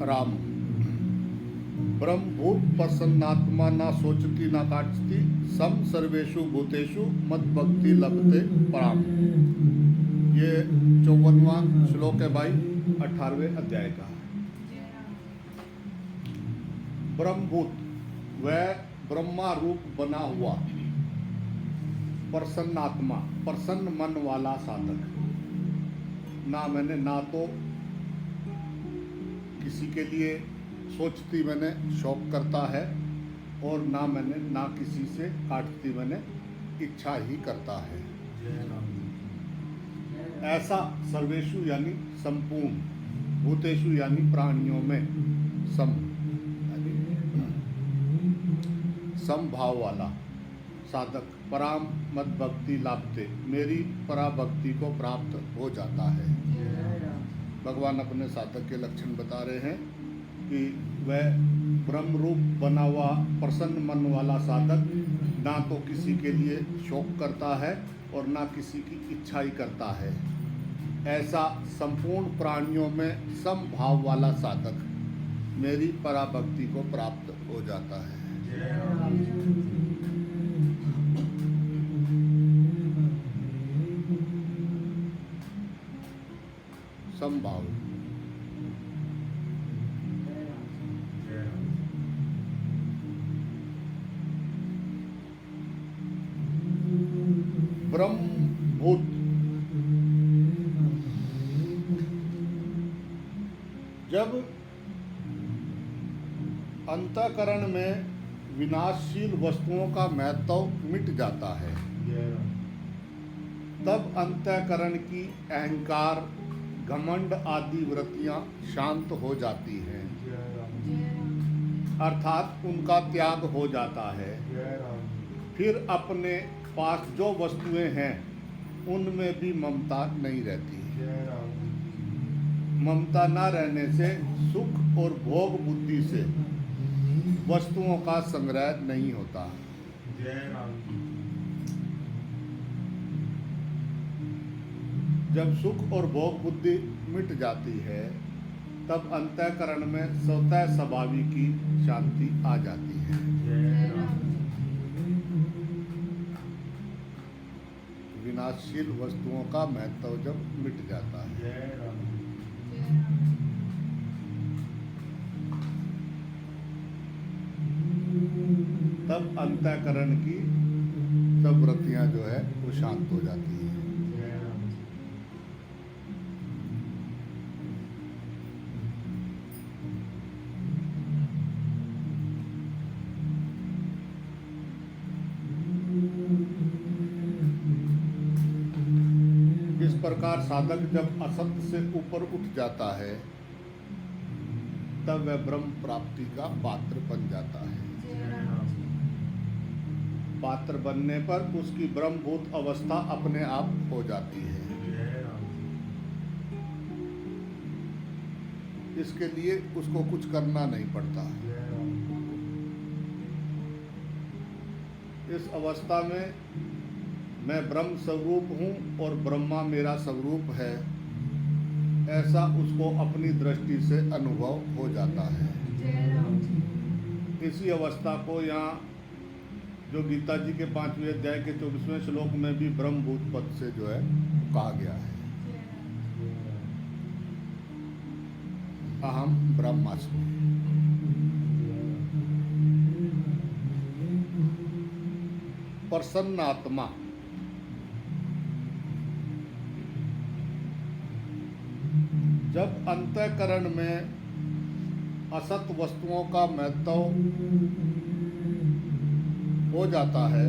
राम। ब्रह्मभूत प्रसन्नात्मा न सोचती न काटती, सम सर्वेषु भूतेषु मद भक्ति लभते पराम। ये 54वां श्लोक है भाई, 18वें अध्याय का। ब्रह्मभूत वह ब्रह्मा रूप बना हुआ प्रसन्नात्मा, प्रसन्न मन वाला साधक। ना तो किसी के लिए सोचती मैंने शौक करता है, और ना किसी से काटती मैंने इच्छा ही करता है। ऐसा सर्वेषु यानी संपूर्ण, भूतेषु यानी प्राणियों में, समभाव वाला साधक पराम मद भक्ति लाभते, मेरी पराभक्ति को प्राप्त हो जाता है। भगवान अपने साधक के लक्षण बता रहे हैं कि वह ब्रह्म रूप बना हुआ प्रसन्न मन वाला साधक ना तो किसी के लिए शौक करता है और ना किसी की इच्छा ही करता है। ऐसा संपूर्ण प्राणियों में समभाव वाला साधक मेरी पराभक्ति को प्राप्त हो जाता है। समभाव। ब्रह्मभूत जब अंतःकरण में विनाशशील वस्तुओं का महत्व मिट जाता है, तब अंतःकरण की अहंकार, घमंड आदि वृत्तियां शांत हो जाती हैं, अर्थात उनका त्याग हो जाता है। फिर अपने पास जो वस्तुएं हैं उनमें भी ममता नहीं रहती। ममता न रहने से सुख और भोग बुद्धि से वस्तुओं का संग्रह नहीं होता। जब सुख और भोग बुद्धि मिट जाती है, तब अंतःकरण में स्वतः स्वाभाविक की शांति आ जाती है। विनाशशील वस्तुओं का महत्व जब मिट जाता है, तब अंतःकरण की सब वृत्तियां जो है वो शांत हो जाती है। इस प्रकार साधक जब असत्य से ऊपर उठ जाता है, तब वह ब्रह्म प्राप्ति का पात्र बन जाता है। पात्र बनने पर उसकी ब्रह्मभूत अवस्था अपने आप हो जाती है। इसके लिए उसको कुछ करना नहीं पड़ता। इस अवस्था में मैं ब्रह्म स्वरूप हूँ और ब्रह्मा मेरा स्वरूप है, ऐसा उसको अपनी दृष्टि से अनुभव हो जाता है। इसी अवस्था को यहाँ जो गीता जी के 5वें अध्याय के 24वें श्लोक में भी ब्रह्मभूत पद से जो है कहा गया है, अहम ब्रह्मास्मि। प्रसन्न आत्मा जब अंतःकरण में असत वस्तुओं का महत्व हो जाता है,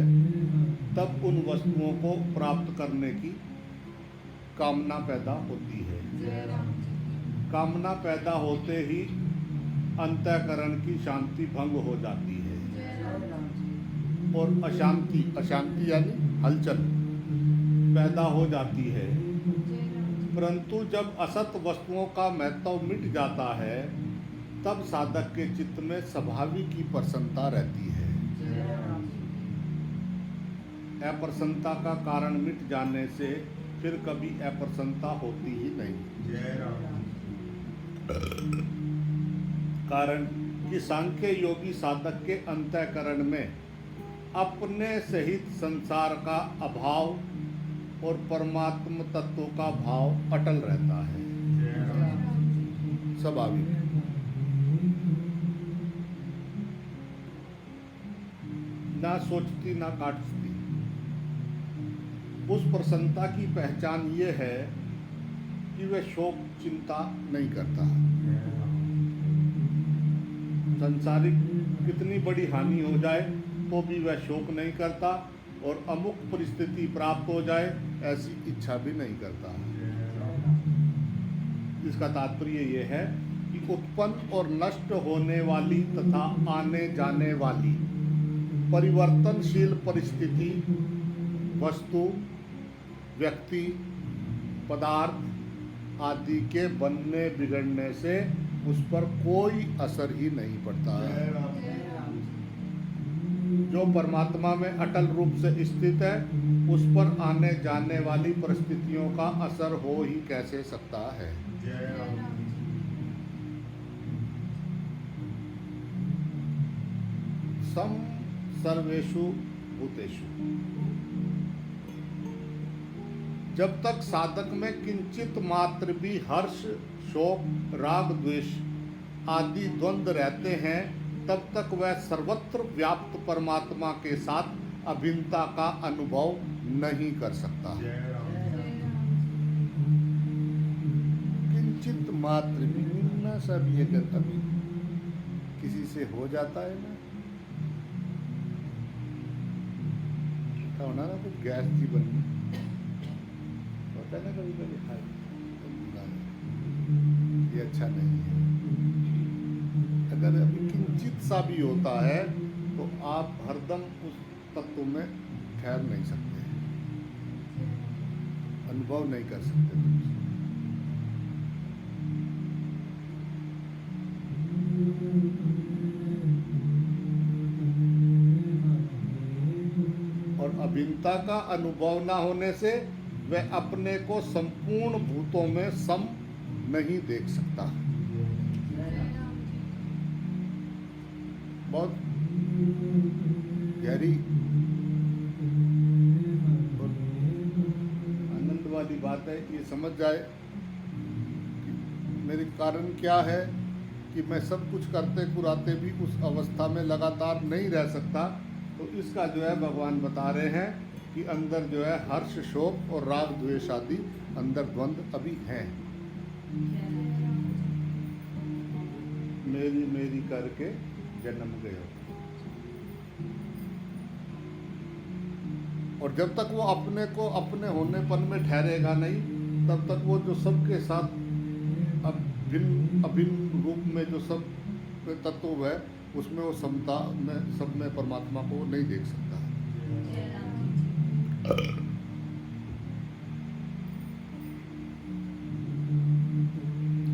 तब उन वस्तुओं को प्राप्त करने की कामना पैदा होती है। कामना पैदा होते ही अंतःकरण की शांति भंग हो जाती है और अशांति यानी हलचल पैदा हो जाती है। परंतु जब असत वस्तुओं का महत्व मिट जाता है, तब साधक के चित्त में स्वाभाविक की प्रसन्नता रहती है। अप्रसन्नता का कारण मिट जाने से फिर कभी अप्रसन्नता होती ही नहीं। कारण कि सांख्य योगी साधक के अंतःकरण में अपने सहित संसार का अभाव और परमात्म तत्व का भाव अटल रहता है, स्वाभाविक। ना सोचती ना काटती। उस प्रसन्नता की पहचान ये है कि वह शोक चिंता नहीं करता। संसारिक कितनी बड़ी हानि हो जाए तो भी वह शोक नहीं करता, और अमुक परिस्थिति प्राप्त हो जाए ऐसी इच्छा भी नहीं करता। इसका तात्पर्य यह है कि उत्पन्न और नष्ट होने वाली तथा आने जाने वाली परिवर्तनशील परिस्थिति, वस्तु, व्यक्ति, पदार्थ आदि के बनने बिगड़ने से उस पर कोई असर ही नहीं पड़ता है। जो परमात्मा में अटल रूप से स्थित है, उस पर आने जाने वाली परिस्थितियों का असर हो ही कैसे सकता है। सम सर्वेषु भूतेषु। जब तक साधक में किंचित मात्र भी हर्ष, शोक, राग, द्वेष आदि द्वंद्व रहते हैं, तब तक वह सर्वत्र व्याप्त परमात्मा के साथ अभिन्नता का अनुभव नहीं कर सकता। किंचित मात्र भी ना, सब ये कभी किसी से हो जाता है ना, होना ना कुछ गैस जी बननी होता है ना कभी कभी, ये अच्छा नहीं है। अगर अभी किंचित सा भी होता है तो आप हरदम उस तत्व में ठहर नहीं सकते, अनुभव नहीं कर सकते। और अभिन्नता का अनुभव ना होने से वह अपने को संपूर्ण भूतों में सम नहीं देख सकता। बहुत गहरी और आनंद वाली बात है कि ये समझ जाए कि मेरे कारण क्या है कि मैं सब कुछ करते कुराते भी उस अवस्था में लगातार नहीं रह सकता। तो इसका जो है भगवान बता रहे हैं कि अंदर जो है हर्ष, शोक और राग द्वेष आदि अंदर द्वंद्व अभी हैं। मेरी मेरी करके जन्म गए। और जब तक वो अपने को अपने होनेपन में ठहरेगा नहीं, तब तक वो जो सबके साथ अभिन्न रूप में जो सब तत्व है उसमें वो समता में सब में परमात्मा को नहीं देख सकता।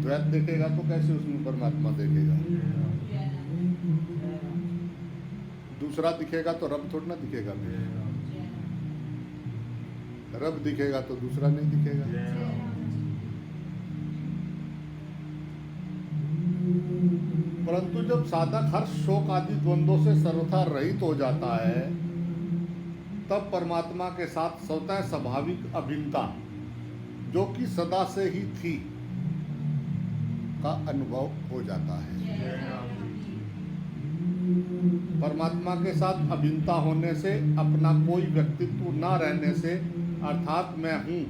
द्वैत देखेगा तो कैसे उसमें परमात्मा देखेगा? दूसरा दिखेगा तो रब थोड़ा ना दिखेगा। रब दिखेगा तो दूसरा नहीं दिखेगा। परंतु जब साधक हर्ष, शोक आदि द्वंद्वों से सर्वथा रहित हो जाता है, तब परमात्मा के साथ स्वतः स्वाभाविक अभिन्नता, जो कि सदा से ही थी, का अनुभव हो जाता है। परमात्मा के साथ अभिन्नता होने से, अपना कोई व्यक्तित्व न रहने से, अर्थात मैं हूँ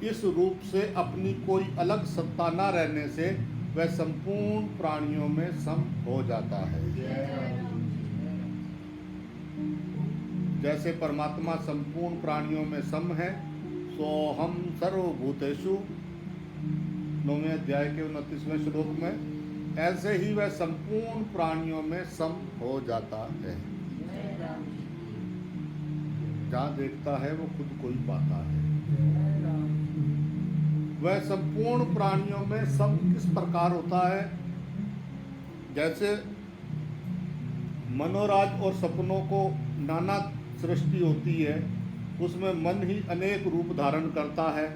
इस रूप से अपनी कोई अलग सत्ता न रहने से, वह संपूर्ण प्राणियों में सम हो जाता है। जैसे परमात्मा संपूर्ण प्राणियों में सम है, सोहम सर्वभूतेषु 9वें अध्याय के 29वें श्लोक में, ऐसे ही वह संपूर्ण प्राणियों में सम हो जाता है। जहाँ देखता है वो खुद को ही पाता है। वह संपूर्ण प्राणियों में सम किस प्रकार होता है? जैसे मनोराज और सपनों को नाना सृष्टि होती है, उसमें मन ही अनेक रूप धारण करता है,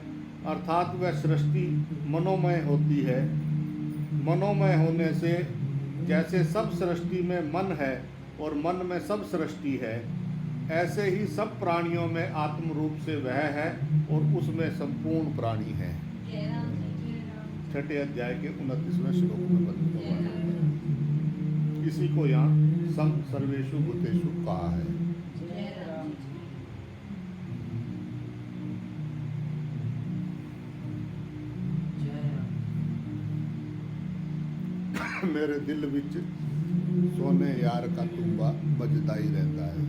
अर्थात वह सृष्टि मनोमय होती है। मनोमय होने से जैसे सब सृष्टि में मन है और मन में सब सृष्टि है, ऐसे ही सब प्राणियों में आत्म रूप से वह है और उसमें संपूर्ण प्राणी है। छठे अध्याय के 29वें श्लोक में बताया। इसी को यहाँ सम सर्वेषु भूतेषु कहा है। मेरे दिल विच सोने यार का तुम्बा बजदा ही रहता है।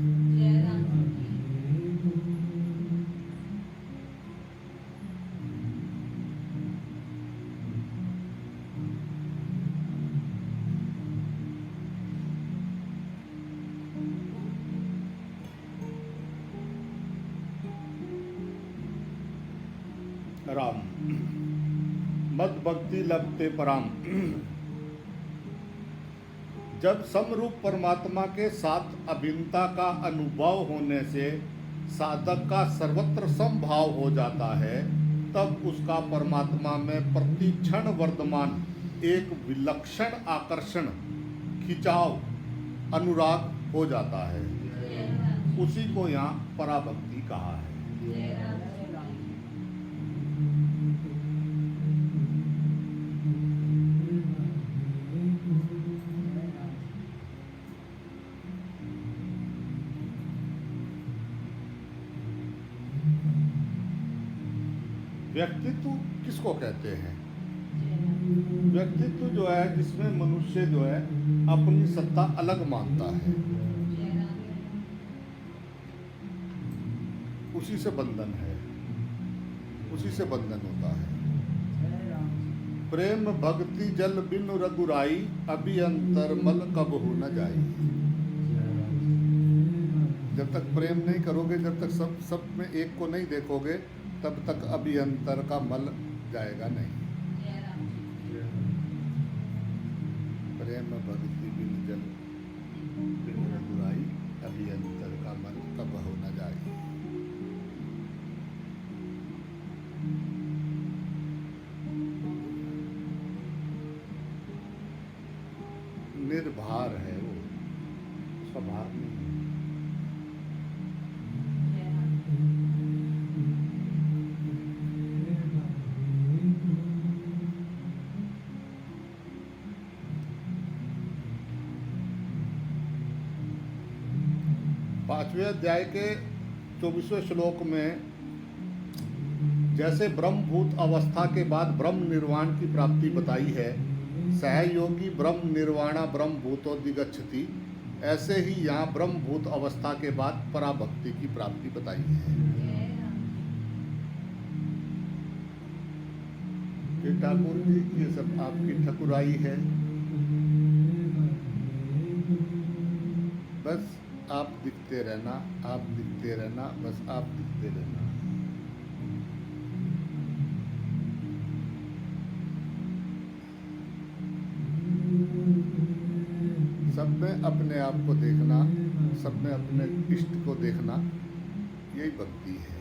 राम मद भक्ति लभते पराम। जब समरूप परमात्मा के साथ अभिन्नता का अनुभव होने से साधक का सर्वत्र समभाव हो जाता है, तब उसका परमात्मा में प्रति क्षण वर्धमान एक विलक्षण आकर्षण, खिंचाव, अनुराग हो जाता है। उसी को यहाँ पराभक्ति कहा है। व्यक्तित्व किसको कहते हैं? व्यक्तित्व जो है जिसमें मनुष्य जो है अपनी सत्ता अलग मानता है, उसी से बंधन है, उसी से बंधन होता है। प्रेम भक्ति जल बिनु रघुराई, अभी अंतर मल कबहु न जाई। जब तक प्रेम नहीं करोगे, जब तक सब में एक को नहीं देखोगे, तब तक अभियंतर का मल जाएगा नहीं। प्रेम भक्ति बिन जल बिन रघुराई, अभियंतर का मल कबहु न जाए। निर्भार है वो, उसका भार नहीं है। पांचवें अध्याय के 24वें श्लोक में जैसे ब्रह्मभूत अवस्था के बाद ब्रह्म निर्वाण की प्राप्ति बताई है, सहयोगी ब्रह्म निर्वाणा ब्रह्म भूतो दिगच्छति, ऐसे ही यहाँ ब्रह्मभूत अवस्था के बाद पराभक्ति की प्राप्ति बताई है। कि ठाकुर जी ये सब आपकी ठकुराई है, बस आप दिखते रहना, आप दिखते रहना, बस आप दिखते रहना। सब में अपने आप को देखना, सब में अपने इष्ट को देखना, यही भक्ति है।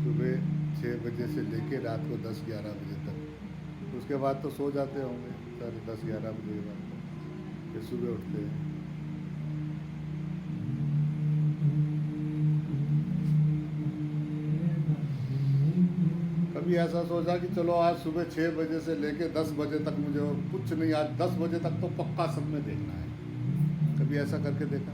सुबह 6 बजे से लेके रात को 10-11 बजे तक, उसके बाद तो सो जाते होंगे 10-11 बजे के बाद, फिर सुबह उठते हैं। कभी ऐसा सोचा कि चलो आज सुबह 6 बजे से लेके 10 बजे तक मुझे कुछ नहीं, आज 10 बजे तक तो पक्का सब में देखना है। कभी ऐसा करके देखा?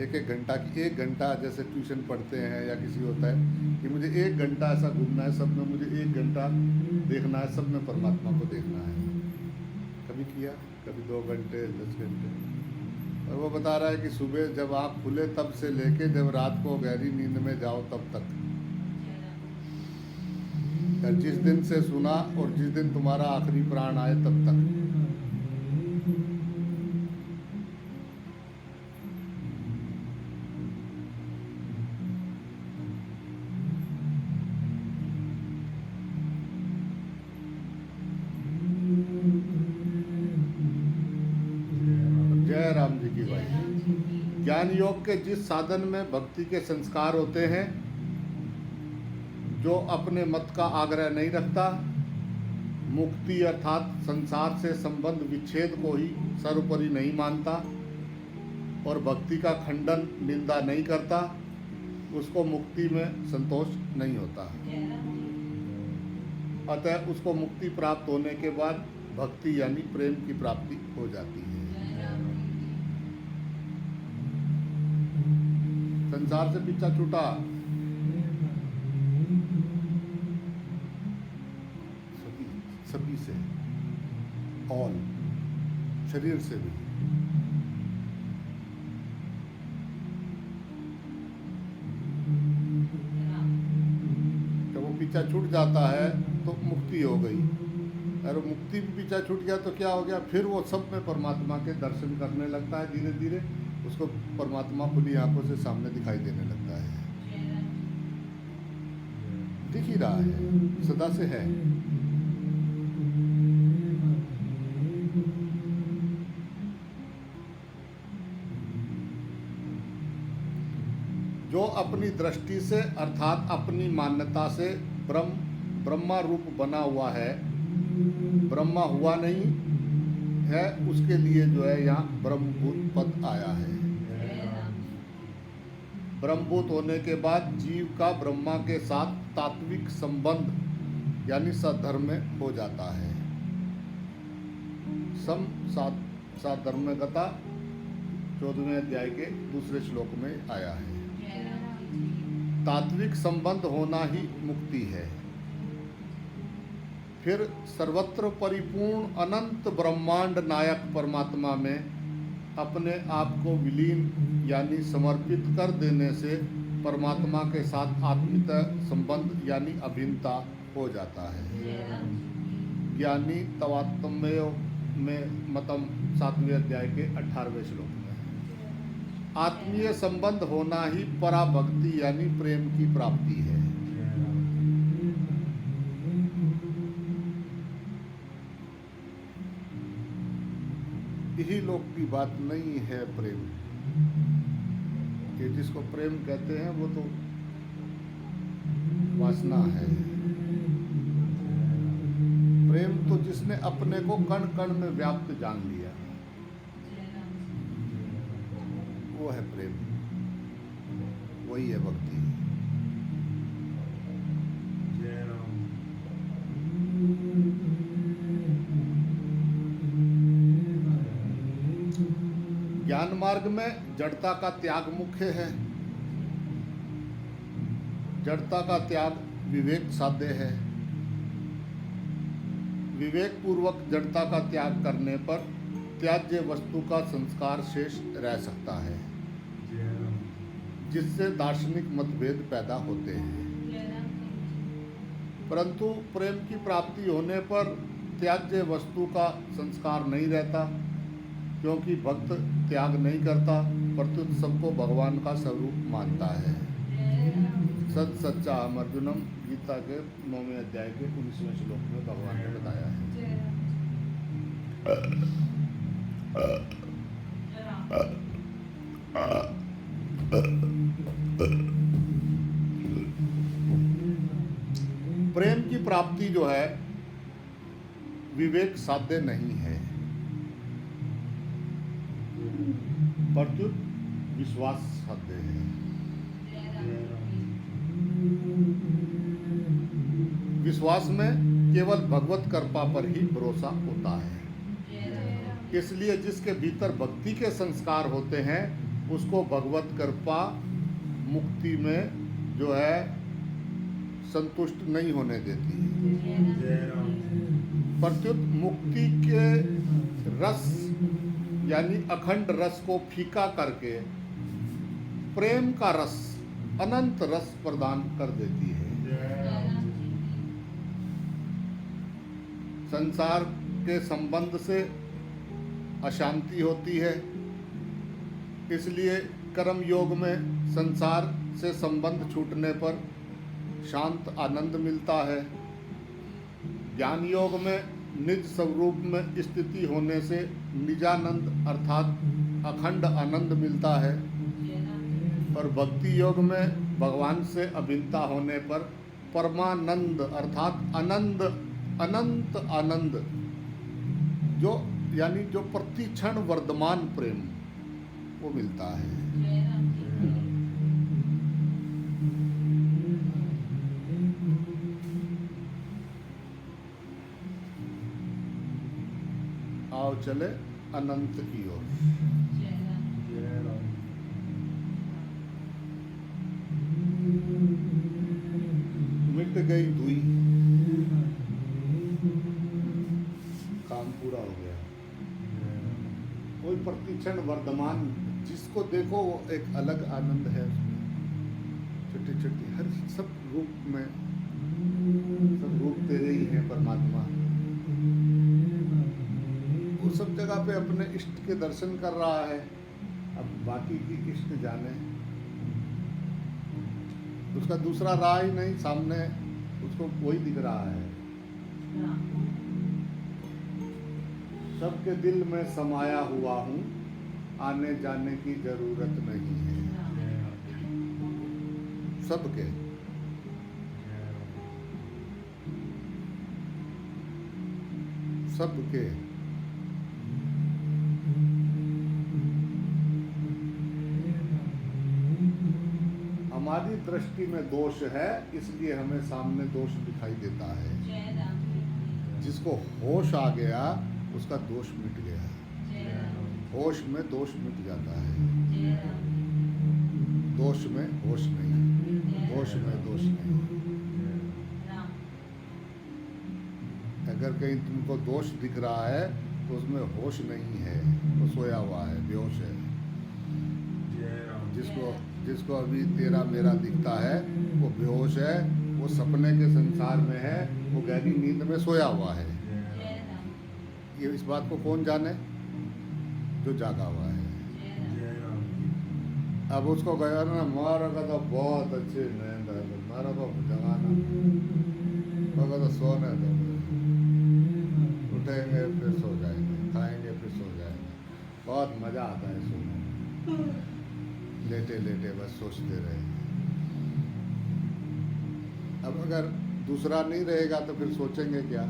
एक घंटा की 1 घंटा जैसे ट्यूशन पढ़ते हैं या किसी होता है कि मुझे 1 घंटा ऐसा घूमना है, सब में मुझे 1 घंटा देखना है, सब में परमात्मा को देखना है। कभी किया? कभी 2 घंटे, 10 घंटे। और वो बता रहा है कि सुबह जब आँख खुले तब से लेके जब रात को गहरी नींद में जाओ तब तक, जिस दिन से सुना और जिस दिन तुम्हारा आखिरी प्राण आए तब तक। जय राम जी की भाई। ज्ञान योग के जिस साधन में भक्ति के संस्कार होते हैं, जो अपने मत का आग्रह नहीं रखता, मुक्ति अर्थात संसार से संबंध विच्छेद को ही सर्वोपरि नहीं मानता और भक्ति का खंडन निंदा नहीं करता, उसको मुक्ति में संतोष नहीं होता। अतः उसको मुक्ति प्राप्त होने के बाद भक्ति यानी प्रेम की प्राप्ति हो जाती है। संसार से पीछा छूटा, सभी से, ऑल, शरीर से भी। जब वो पीछा छूट जाता है तो मुक्ति हो गई। अगर मुक्ति भी पीछा छूट गया तो क्या हो गया? फिर वो सब में परमात्मा के दर्शन करने लगता है। धीरे धीरे उसको परमात्मा खुली आंखों से सामने दिखाई देने लगता है। दिख ही रहा है, सदा से है। जो अपनी दृष्टि से अर्थात अपनी मान्यता से ब्रह्मा रूप बना हुआ है, ब्रह्मा हुआ नहीं है, उसके लिए जो है यहाँ ब्रह्मभूत पद आया है। ब्रह्मभूत होने के बाद जीव का ब्रह्मा के साथ तात्विक संबंध यानी सधर्म हो जाता है। सम साधर्मगता 14वें अध्याय के दूसरे श्लोक में आया है। तात्विक संबंध होना ही मुक्ति है। फिर सर्वत्र परिपूर्ण अनंत ब्रह्मांड नायक परमात्मा में अपने आप को विलीन यानी समर्पित कर देने से परमात्मा के साथ आत्मिक संबंध यानी अभिन्नता हो जाता है। ज्ञानी तवात्म्यो में मतम 7वें अध्याय के 18वें श्लोक में आत्मीय संबंध होना ही पराभक्ति यानी प्रेम की प्राप्ति है। यही लोग की बात नहीं है प्रेम, कि जिसको प्रेम कहते हैं वो तो वासना है। प्रेम तो जिसने अपने को कण कण में व्याप्त जान लिया, वो है प्रेम, वही है भक्ति। ज्ञान मार्ग में जड़ता का त्याग मुख्य है। जड़ता का त्याग विवेक साध्य है। विवेक पूर्वक जड़ता का त्याग करने पर त्याज्य वस्तु का संस्कार शेष रह सकता है, जिससे दार्शनिक मतभेद पैदा होते हैं। परंतु प्रेम की प्राप्ति होने पर त्याज्य वस्तु का संस्कार नहीं रहता, क्योंकि भक्त त्याग नहीं करता, प्रत्युत सबको भगवान का स्वरूप मानता है। सत सच्चा हम अर्जुनम गीता के 9वें अध्याय के 19वें श्लोक में भगवान ने बताया है। प्रेम की प्राप्ति जो है विवेक साध्य नहीं है, प्रत्युत विश्वास साध्य है। विश्वास में केवल भगवत कृपा पर ही भरोसा होता है। इसलिए जिसके भीतर भक्ति के संस्कार होते हैं उसको भगवत कृपा मुक्ति में जो है संतुष्ट नहीं होने देती। प्रत्युत मुक्ति के रस यानी अखंड रस को फीका करके प्रेम का रस, अनंत रस प्रदान कर देती है। संसार के संबंध से अशांति होती है, इसलिए कर्म योग में संसार से संबंध छूटने पर शांत आनंद मिलता है। ज्ञान योग में निज स्वरूप में स्थिति होने से निजानंद अर्थात अखंड आनंद मिलता है। और भक्ति योग में भगवान से अभिन्नता होने पर परमानंद अर्थात आनंद, अनंत आनंद, जो यानी जो प्रति क्षण वर्धमान प्रेम, वो मिलता है। आओ चले अनंत की ओर। मिट गई दुई, काम पूरा हो गया। कोई प्रतिक्षण वर्धमान, जिसको देखो वो एक अलग आनंद है उसमें। छोटी छोटी हर सब रूप में, सब रूप तेरे ही हैं परमात्मा। वो सब जगह पे अपने इष्ट के दर्शन कर रहा है। अब बाकी की इष्ट जाने, उसका दूसरा राह ही नहीं, सामने उसको वही दिख रहा है। सबके दिल में समाया हुआ हूँ, आने जाने की जरूरत नहीं है। सबके सबके हमारी दृष्टि में दोष है, इसलिए हमें सामने दोष दिखाई देता है। जिसको होश आ गया उसका दोष मिट गया। होश में दोष मिट जाता है। दोष में होश नहीं, होश में दोष नहीं। अगर कहीं तुमको दोष दिख रहा है तो उसमें होश नहीं है, वो सोया हुआ है, बेहोश है। जिसको अभी तेरा मेरा दिखता है वो बेहोश है, वो सपने के संसार में है, वो गहरी नींद में सोया हुआ है। ये इस बात को कौन जाने? जो जागा हुआ है। अब उसको गया ना, मारा का तो बहुत अच्छे नींद है, मारा को जगाना, तो सोने दो, उठेंगे फिर सो जाएंगे, खाएंगे फिर सो जाएंगे। बहुत मजा आता है सोने, लेटे लेटे बस सोचते रहे। अब अगर दूसरा नहीं रहेगा तो फिर सोचेंगे क्या?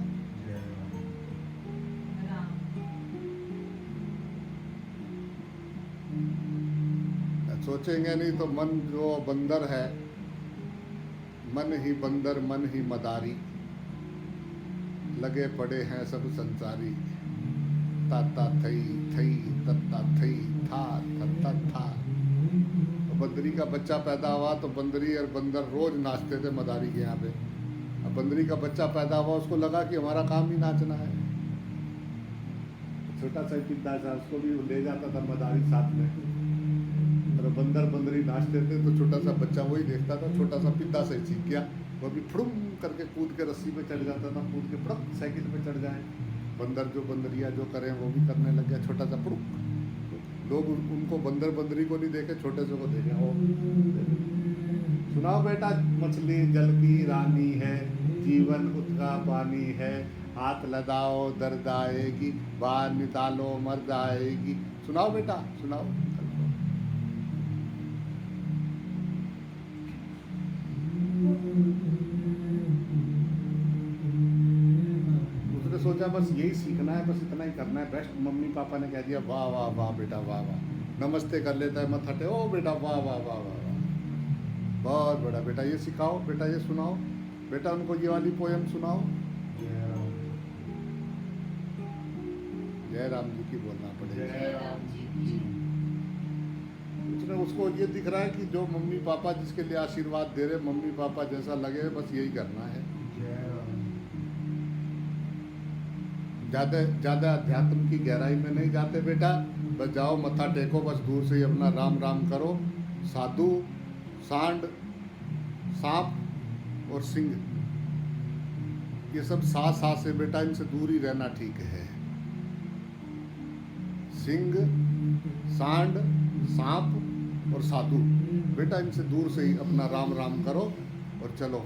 सोचेंगे नहीं तो मन जो बंदर है, मन ही बंदर मन ही मदारी, लगे पड़े हैं सब संसारी। ताता थई थई तत्ता थई था तत्ता था। तो बंदरी का बच्चा पैदा हुआ तो बंदरी और बंदर रोज नाचते थे मदारी के यहाँ पे। अब बंदरी का बच्चा पैदा हुआ, उसको लगा कि हमारा काम ही नाचना है। छोटा सा पिद्दा था, उसको भी ले जाता था मदारी साथ में, और बंदर बंदरी नाचते थे तो छोटा सा बच्चा वही देखता था, छोटा सा पिद्दा से सीख गया। वो भी फुड़ुम करके कूद के रस्सी पे चढ़ जाता था, कूद के फुड़ुम साइकिल पे चढ़ जाए। बंदर जो बंदरिया जो करें वो भी करने लग गया, छोटा सा फुड़ुम। लोग उनको बंदर बंदरी को नहीं देखे, छोटे से को देखे। ओ सुनाओ बेटा, मछली जल की रानी है, जीवन उसका पानी है, हाथ लगाओ दर्द आएगी, बाहर निकालो मर्द आएगी। सुनाओ बेटा सुनाओ। उसने सोचा बस यही सीखना है, बस इतना ही करना है। बेस्ट मम्मी पापा ने कह दिया, वाह वाह वाह बेटा वाह वाह, नमस्ते कर लेता है मत हटे, ओ बेटा वाह वाह वाह वाह वाह, बहुत बड़ा बेटा, ये सिखाओ बेटा, ये सुनाओ बेटा, उनको ये वाली पोयम सुनाओ। जय राम जी की बोलना पड़ेगा। उसको ये दिख रहा है कि जो मम्मी पापा जिसके लिए आशीर्वाद दे रहे, मम्मी पापा जैसा लगे बस यही करना है। ज़्यादा अध्यात्म की गहराई में नहीं जाते बेटा, बस जाओ मत्था टेको, बस दूर से ही अपना राम राम करो। साधु सांड सांप और सिंह, ये सब सा से बेटा, इनसे दूर ही रहना ठीक है। सिंह सांड सांप और साधु, बेटा इनसे दूर से ही अपना राम राम करो और चलो।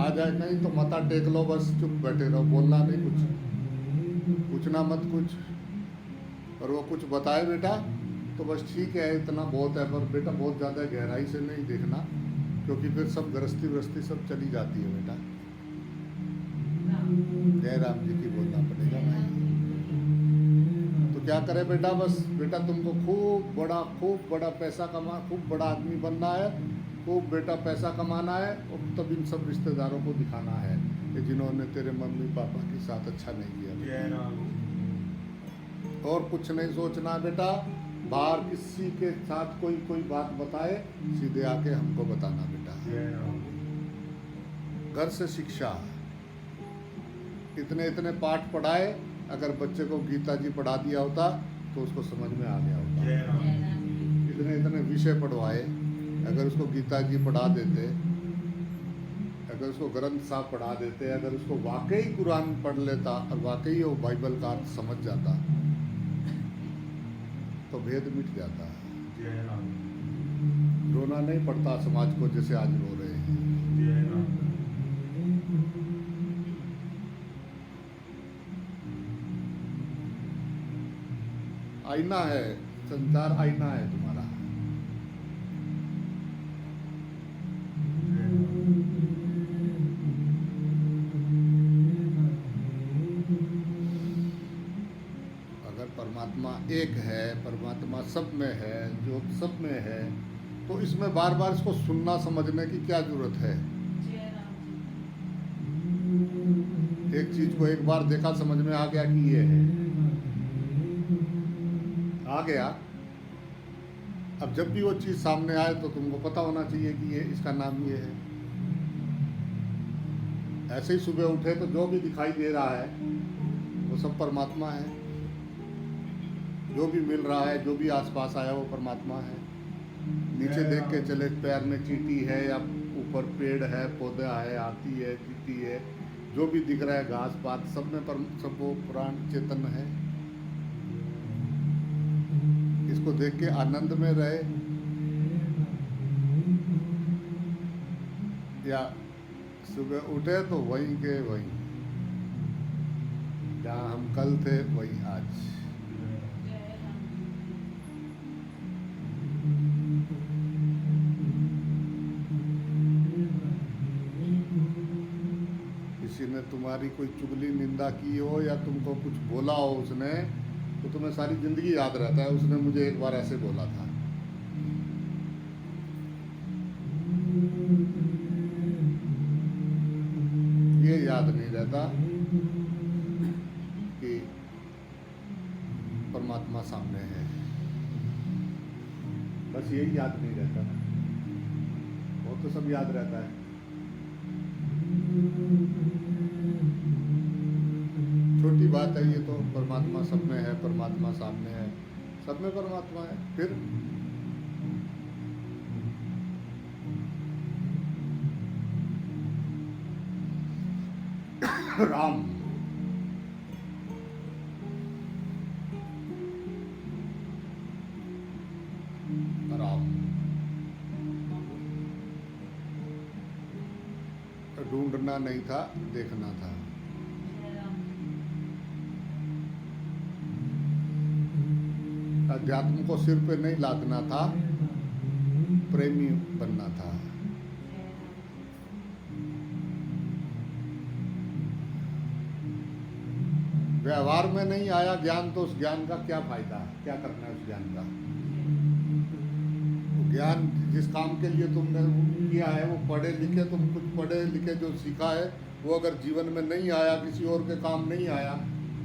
आ जाए नहीं तो माथा टेक लो, बस चुप बैठे रहो, बोलना नहीं कुछ, पूछना मत कुछ। और वो कुछ बताए बेटा तो बस ठीक है, इतना बहुत है, पर बेटा बहुत ज़्यादा गहराई से नहीं देखना, क्योंकि फिर सब गृहस्थी वृहस्थी सब चली जाती है बेटा। जय राम जी की बोलना पड़ेगा भाई। तो क्या करे बेटा, बस बेटा तुमको खूब बड़ा पैसा खूब बड़ा आदमी बनना है, खूब बेटा पैसा कमाना है, और तब इन सब रिश्तेदारों को दिखाना है कि जिन्होंने तेरे मम्मी पापा के साथ अच्छा नहीं किया। और कुछ नहीं सोचना बेटा, बाहर किसी के साथ कोई बात बताए सीधे आके हमको बताना बेटा। घर से शिक्षा, इतने पाठ पढ़ाए, अगर बच्चे को गीता जी पढ़ा दिया होता तो उसको समझ में आ गया होता। इतने विषय पढ़वाए, अगर उसको गीता जी पढ़ा देते, अगर उसको ग्रंथ साहब पढ़ा देते, अगर उसको वाकई कुरान पढ़ लेता और वाकई वो बाइबल का अर्थ समझ जाता तो भेद मिट जाता। रोना नहीं पड़ता समाज को जैसे आज रो रहे हैं। आईना है संसार, आईना है तुम्हारा। अगर परमात्मा एक है, परमात्मा सब में है, जो सब में है, तो इसमें बार बार इसको सुनना समझने की क्या जरूरत है। एक चीज को एक बार देखा, समझ में आ गया कि ये है, आ गया। अब जब भी वो चीज सामने आए तो तुमको पता होना चाहिए कि ये इसका नाम ये है। ऐसे ही सुबह उठे तो जो भी दिखाई दे रहा है वो सब परमात्मा है। जो भी मिल रहा है, जो भी आसपास आया वो परमात्मा है। नीचे देख के चले, पैर में चींटी है या ऊपर पेड़ है, पौधा है, हाथी है, चींटी है, जो भी दिख रहा है, घास पात, सब में सब वो प्राण चेतन है। इसको देख के आनंद में रहे, या सुबह उठे तो वहीं के वहीं, जहाँ हम कल थे वहीं आज। किसी ने तुम्हारी कोई चुगली निंदा की हो या तुमको कुछ बोला हो उसने, तो तुम्हें सारी जिंदगी याद रहता है, उसने मुझे एक बार ऐसे बोला था। ये याद नहीं रहता कि परमात्मा सामने है, बस यही याद नहीं रहता। वो तो सब याद रहता है। छोटी बात है ये तो, परमात्मा सब में है, परमात्मा सामने है, सब में परमात्मा है। फिर राम, राम ढूंढना नहीं था, देखना था। अध्यात्म को सिर पे नहीं लादना था, प्रेमी बनना था। व्यवहार में नहीं आया ज्ञान तो उस ज्ञान का क्या फायदा, क्या करना है उस ज्ञान का। ज्ञान जिस काम के लिए तुमने किया है, वो पढ़े लिखे, तुम कुछ पढ़े लिखे जो सीखा है, वो अगर जीवन में नहीं आया, किसी और के काम नहीं आया,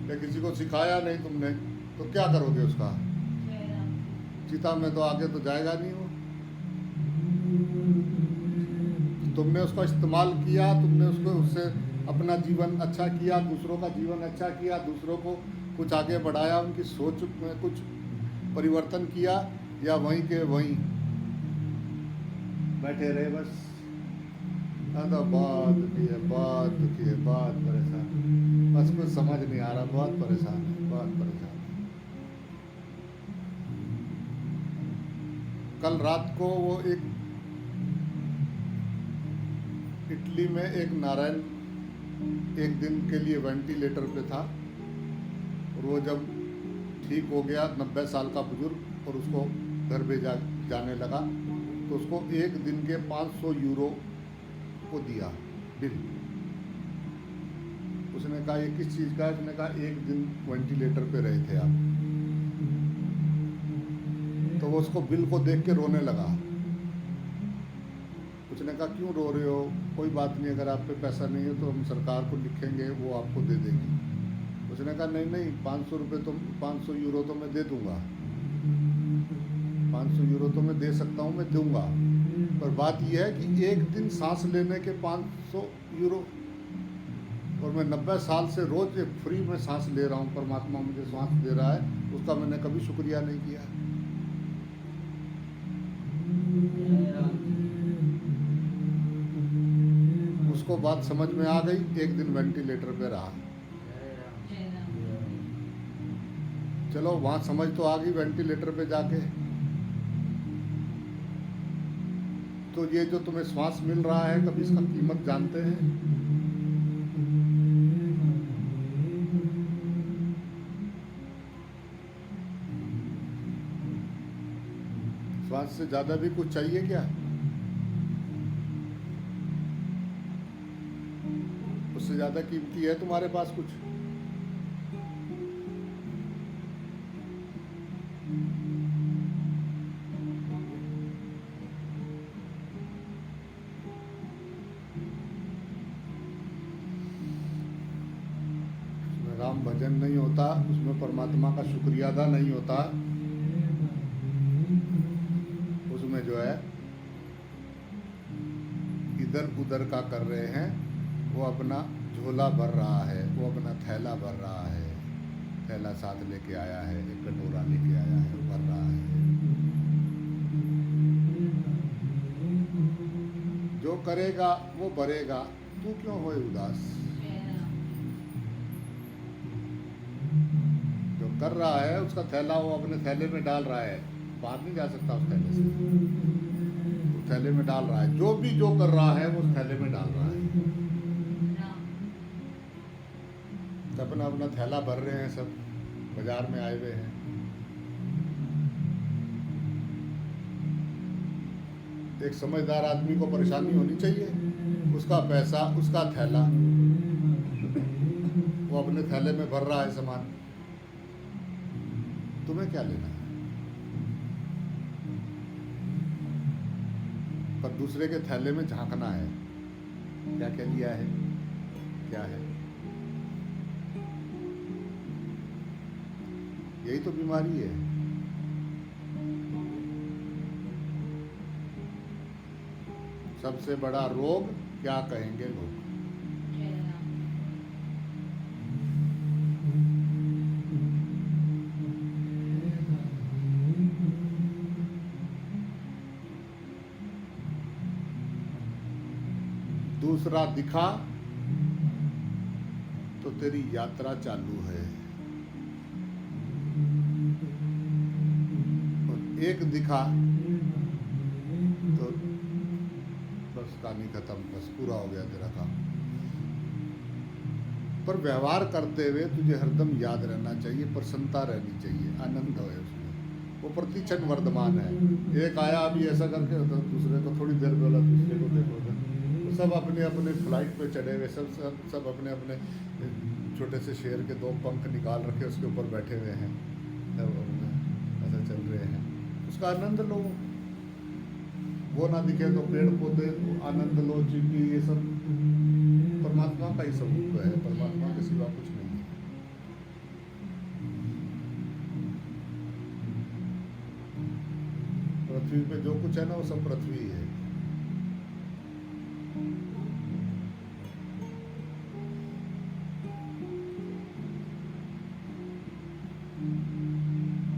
या किसी को सिखाया नहीं तुमने, तो क्या करोगे उसका। चिता में तो आगे तो जाएगा नहीं वो। तुमने उसका इस्तेमाल किया, तुमने उससे अपना जीवन अच्छा किया, दूसरों का जीवन अच्छा किया, दूसरों को कुछ आगे बढ़ाया, उनकी सोच में कुछ परिवर्तन किया, या वहीं के वहीं बैठे रहे बस। बहुत दुखी है, बहुत दुखी है, बहुत परेशान, बस कुछ समझ नहीं आ रहा, बहुत परेशान है, बहुत परेशान है। कल रात को वो एक इटली में एक नारायण एक दिन के लिए वेंटिलेटर पे था, और वो जब ठीक हो गया, 90 साल का बुजुर्ग, और उसको घर भेजा जाने लगा, तो उसको एक दिन के 500 यूरो को दिया बिल। उसने कहा ये किस चीज़ का है? उसने कहा एक दिन वेंटिलेटर पे रहे थे आप। तो वो उसको बिल को देख के रोने लगा। उसने कहा क्यों रो रहे हो? कोई बात नहीं, अगर आप पे पैसा नहीं है तो हम सरकार को लिखेंगे, वो आपको दे देगी। उसने कहा नहीं नहीं, 500 रुपये तो 500 यूरो तो मैं दे दूंगा, 500 यूरो तो मैं दे सकता हूँ, मैं दूंगा, पर बात यह है कि एक दिन सांस लेने के 500 यूरो, और मैं 90 साल से रोज फ्री में सांस ले रहा हूँ, परमात्मा मुझे सांस दे रहा है, उसका मैंने कभी शुक्रिया नहीं किया। उसको बात समझ में आ गई, एक दिन वेंटिलेटर पे रहा। चलो वहां समझ तो आ गई वेंटिलेटर पे जाके। तो ये जो तुम्हें श्वास मिल रहा है, कभी इसका कीमत जानते हैं? श्वास से ज्यादा भी कुछ चाहिए क्या? उससे ज्यादा कीमती है तुम्हारे पास कुछ? उसमें राम भजन नहीं होता, उसमें परमात्मा का शुक्रिया अदा नहीं होता, उसमें जो है इधर उधर का कर रहे हैं। वो अपना झोला भर रहा है, वो अपना थैला भर रहा है, थैला साथ लेके आया है, एक कटोरा लेके आया है, भर रहा है। जो करेगा वो भरेगा, तू क्यों होए उदास? जो कर रहा है उसका थैला वो अपने थैले में डाल रहा है, बाहर नहीं जा सकता उस थैले से, उस थैले में डाल रहा है। जो भी जो कर रहा है वो उस थैले में डाल रहा है। अपना अपना थैला भर रहे हैं, सब बाजार में आए हुए हैं। एक समझदार आदमी को परेशानी होनी चाहिए, उसका पैसा, उसका थैला, वो अपने थैले में भर रहा है सामान, तुम्हें क्या लेना है? पर दूसरे के थैले में झांकना है, क्या क्या लिया है, क्या है। यही तो बीमारी है। सबसे बड़ा रोग क्या कहेंगे लोग। दूसरा दिखा तो तेरी यात्रा चालू है, और एक दिखा तो बस कहानी खत्म, बस पूरा हो गया तेरा काम। पर व्यवहार करते हुए तुझे हरदम याद रहना चाहिए, प्रसन्नता रहनी चाहिए, आनंद है उसमें, वो प्रतिक्षण वर्तमान है। एक आया अभी ऐसा करके, तो दूसरे को थोड़ी देर बोला, दूसरे को देखो, सब अपने अपने फ्लाइट पे चढ़े हुए, सब अपने अपने छोटे से शेर के 2 पंख निकाल रखे, उसके ऊपर बैठे हुए हैं, ऐसा चल रहे हैं। उसका आनंद लो। वो ना दिखे तो पेड़ पौधे आनंद लो, चींटी, ये सब परमात्मा का ही स्वरूप है, परमात्मा के सिवा कुछ नहीं है। पृथ्वी पे जो कुछ है ना, वो सब पृथ्वी है।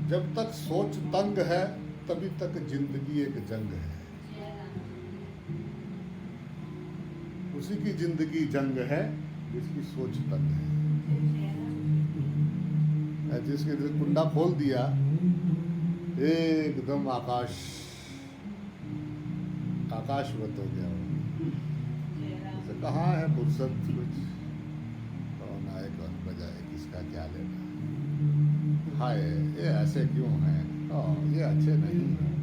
जब तक सोच तंग है तभी तक जिंदगी एक जंग है। उसी की जिंदगी जंग है जिसकी सोच तंग है। जिसके दिल कुंडा खोल दिया, एकदम आकाशवत हो गया। कहाँ है फुर्सत कुछ, कौन आए कौन बजाए, किसका क्या लेना। हाय ये ऐसे क्यों हैं, ये अच्छे नहीं हैं।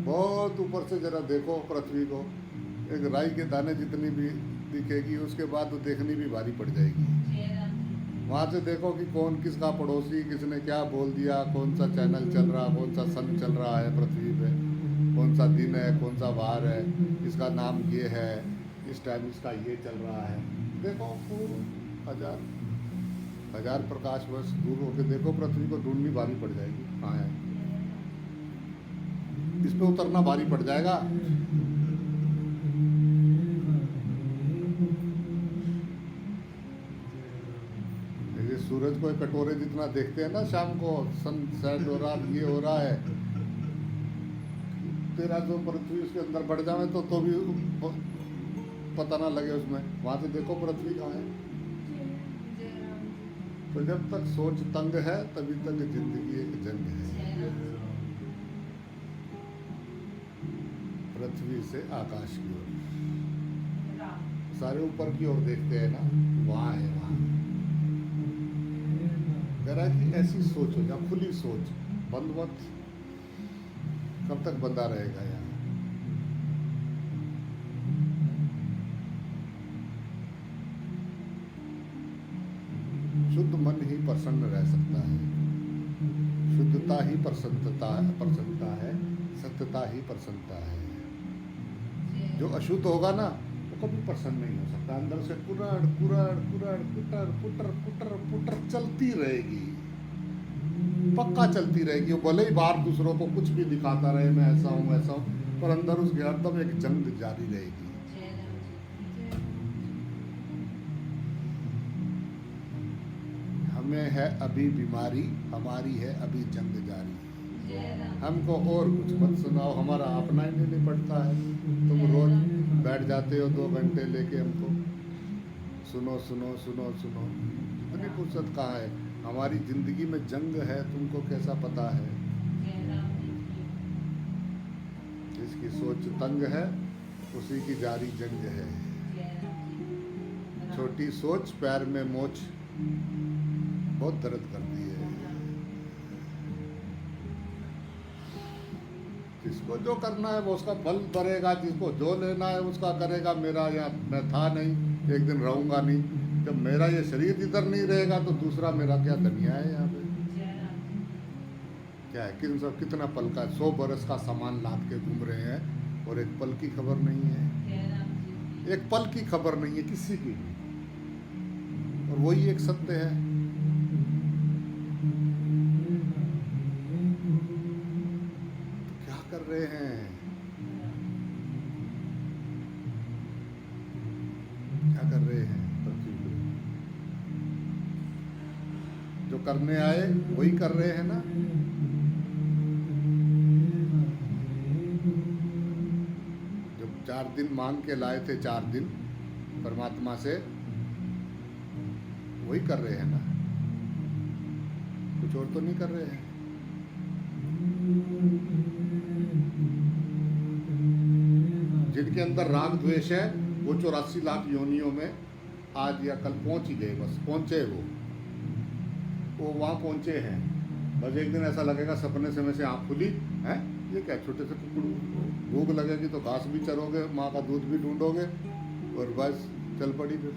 बहुत ऊपर से जरा देखो पृथ्वी को, एक राई के दाने जितनी भी दिखेगी उसके बाद तो देखनी भी भारी पड़ जाएगी। वहाँ से देखो कि कौन किसका पड़ोसी, किसने क्या बोल दिया, कौन सा चैनल चल रहा, कौन सा सन चल रहा है पृथ्वी पे, कौन सा दिन है, कौन सा वार है, इसका नाम ये है, इस टाइम इसका ये चल रहा है। देखो हजार प्रकाश वर्ष दूर होकर देखो पृथ्वी को, ढूंढनी भारी पड़ जाएगी कहाँ है। इस पे उतरना भारी पड़ जाएगा। ये सूरज को कटोरे जितना देखते हैं ना शाम को, सनसेट हो रहा, ये हो रहा है, तेरा जो पृथ्वी उसके अंदर बढ़ जाए तो भी पता ना लगे उसमें। वहां से देखो पृथ्वी कहाँ है। तो जब तक सोच तंग है तभी तक जिंदगी एक जंग है। पृथ्वी से आकाश की ओर, सारे ऊपर की ओर देखते हैं ना, वहाँ है वहाँ। कह कि ऐसी सोच हो जा, खुली सोच, बंद मत। कब तक बंधा रहेगा यहाँ। शुद्ध मन ही प्रसन्न रह सकता है, शुद्धता ही प्रसन्नता है, सत्यता ही प्रसन्नता है। जो अशुद्ध होगा ना वो कभी प्रसन्न नहीं हो सकता। अंदर से कुरड़ कुरड़ कुरड़ कुटर पुटर पुटर पुटर चलती रहेगी, पक्का चलती रहेगी। वो भले ही बाहर दूसरों को कुछ भी दिखाता रहे, मैं ऐसा हूँ ऐसा हूँ, पर अंदर उसके हरदम एक जंग जारी रहेगी। हमें है अभी बीमारी, हमारी है अभी जंग जारी। हमको और कुछ मत सुनाओ, हमारा अपना ही नहीं निपटता है। तुम रोज बैठ जाते हो 2 घंटे लेके हमको, सुनो सुनो सुनो सुनो, इतनी फुर्सत कहाँ है। हमारी जिंदगी में जंग है, तुमको कैसा पता है। जिसकी सोच तंग है उसी की जारी जंग है। छोटी सोच पैर में मोच बहुत दर्द करती है। जिसको जो करना है वो उसका बल भरेगा, जिसको जो लेना है उसका करेगा। मेरा यहाँ मैं था नहीं, एक दिन रहूंगा नहीं। जब मेरा ये शरीर इधर नहीं रहेगा तो दूसरा मेरा क्या दुनिया है यहाँ पे। क्या है कितना पल का, 100 बरस का सामान लाद के घूम रहे हैं और एक पल की खबर नहीं है। एक पल की खबर नहीं है किसी की भी, और वही एक सत्य है। क्या कर रहे हैं, क्या कर रहे हैं पृथ्वी पे। जो करने आए वही कर रहे हैं ना। जो 4 दिन मांग के लाए थे, 4 दिन परमात्मा से, वही कर रहे हैं ना, कुछ और तो नहीं कर रहे हैं। जिनके अंदर राग द्वेष है वो 84 लाख योनियों में आज या कल पहुंच ही गए, बस पहुंचे। वो वहां पहुंचे हैं। बस एक दिन ऐसा लगेगा सपने से में से आँख खुली है, ये क्या छोटे से कुकुड़, भूख लगेगी तो घास भी चरोगे, माँ का दूध भी ढूंढोगे और बस चल पड़ी। फिर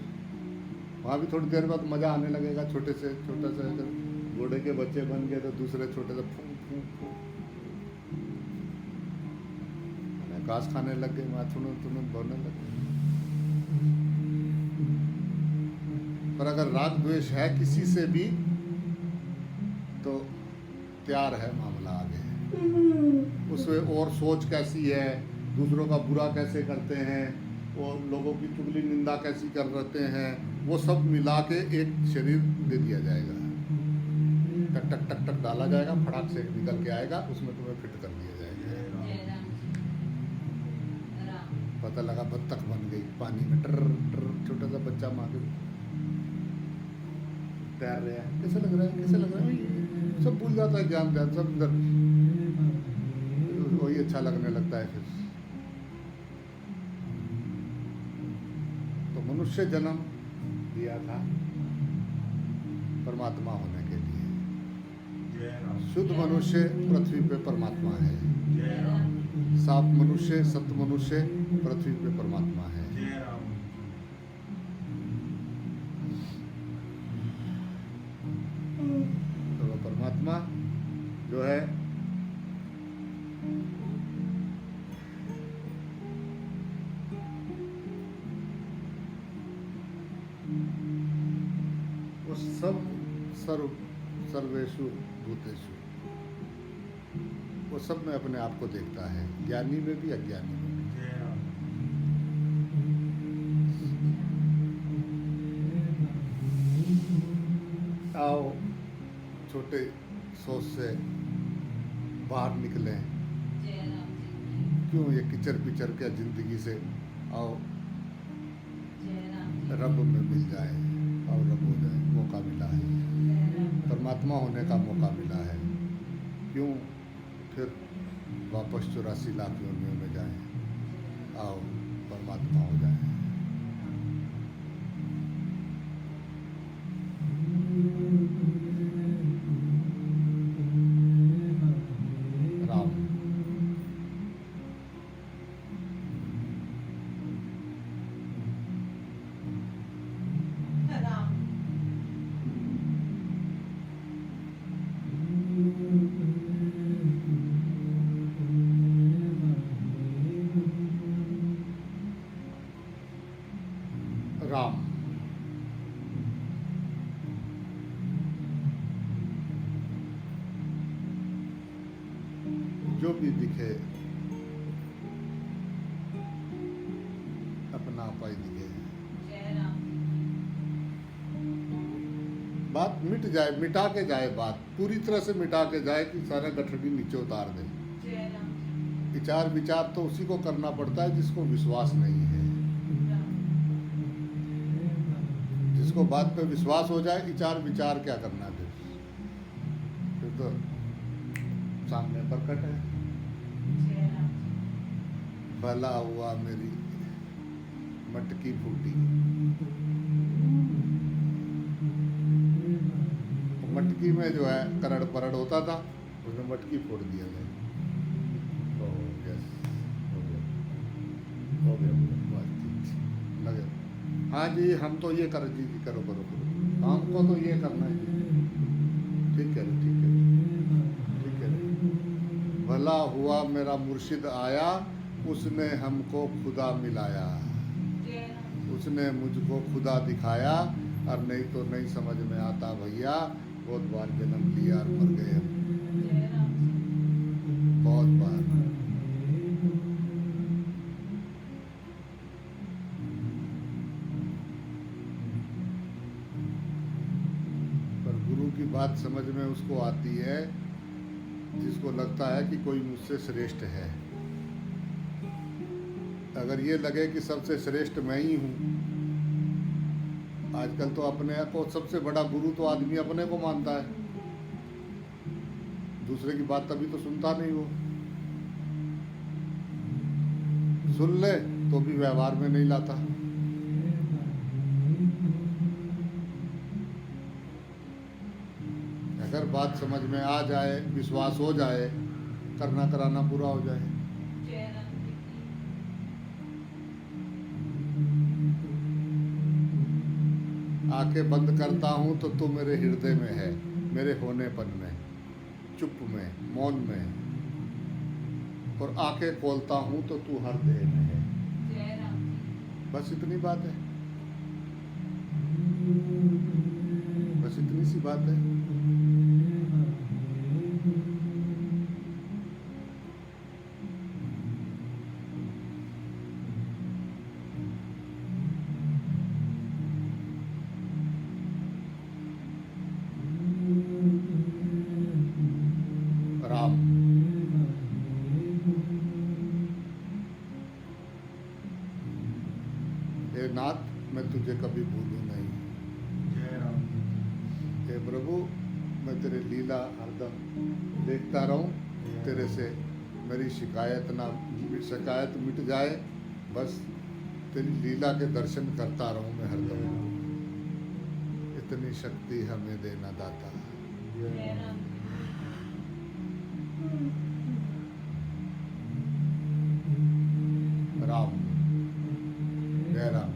वहाँ भी थोड़ी देर बाद मज़ा आने लगेगा। छोटा से घोड़े के बच्चे बन गए तो दूसरे छोटे से फूं फूं फूं घास खाने लग गए, माथुन बोलने लगे। पर अगर राग द्वेष है किसी से भी तो तैयार है मामला आगे। उसमें और सोच कैसी है, दूसरों का बुरा कैसे करते हैं, और लोगों की चुगली निंदा कैसी कर रहे हैं, वो सब मिला के एक शरीर दे दिया जाएगा। टक टक टक टक डाला जाएगा, फटाक से निकल के आएगा, उसमें तुम्हें फिट कर दिया जाएगा। पता लगा बत्तख बन गई पानी में, टर टर, छोटा सा बच्चा माँ के तैर रहा है। कैसे लग रहा है, कैसे लग रहा है, सब भूल जाता है, ज्ञान ध्यान सब अंदर, वही अच्छा लगने लगता है। फिर मनुष्य जन्म दिया था परमात्मा होने के लिए। शुद्ध मनुष्य पृथ्वी पे परमात्मा है, साफ मनुष्य सत मनुष्य पृथ्वी पे परमात्मा है। तो वो परमात्मा जो है वो सब सर्वेषु भूतेषु, वो सब में अपने आप को देखता है, ज्ञानी में भी अज्ञानी में भी। आओ छोटे सोच से बाहर निकलें, क्यों ये किचर पिचर के जिंदगी से, आओ रब में मिल जाए और रब हो जाए। मौका मिला है, परमात्मा होने का मौका मिला है, क्यों फिर वापस 84 लाख योनियों में जाएं, आओ परमात्मा हो जाए। राम राम जो भी दिखे अपना आपा ही दिखे। बात मिट जाए, मिटा के जाए, बात पूरी तरह से मिटा के जाए कि सारा गठरी नीचे उतार दे। विचार विचार तो उसी को करना पड़ता है जिसको विश्वास नहीं है। जिसको बात पे विश्वास हो जाए, विचार विचार क्या करना फिर तो सामने प्रकट है। भला हुआ मेरी मटकी फूटी, मटकी में जो है करड़ परड़ होता था, उसने मटकी फोड़ दिया है। हो गया लगे, हाँ जी हम तो ये कर जी करो करो करो, हमको तो ये करना है। ठीक है ठीक है ठीक है। भला हुआ मेरा मुर्शिद आया, उसने हमको खुदा मिलाया, उसने मुझको खुदा दिखाया। और नहीं तो नहीं समझ में आता भैया, बहुत बार जन्म लिया और मर गए हम, बहुत बार। पर गुरु की बात समझ में उसको आती है जिसको लगता है कि कोई मुझसे श्रेष्ठ है। अगर ये लगे कि सबसे श्रेष्ठ मैं ही हूँ, आजकल तो अपने को सबसे बड़ा गुरु तो आदमी अपने को मानता है, दूसरे की बात तभी तो सुनता नहीं। वो सुन ले तो भी व्यवहार में नहीं लाता। अगर बात समझ में आ जाए, विश्वास हो जाए, करना कराना पूरा हो जाए। आंखें बंद करता हूँ तो तू मेरे हृदय में है, मेरे होनेपन में, चुप में, मौन में। और आंखें खोलता हूँ तो तू हर देह में है। बस इतनी बात है, बस इतनी सी बात है। राम हे नाथ, मैं तुझे कभी भूलूं नहीं। हे प्रभु, मैं तेरे लीला हरदम देखता रहूं, तेरे से मेरी शिकायत मिट जाए, बस तेरी लीला के दर्शन करता रहूं मैं हरदम, इतनी शक्ति हमें देना दाता। राम जय राम।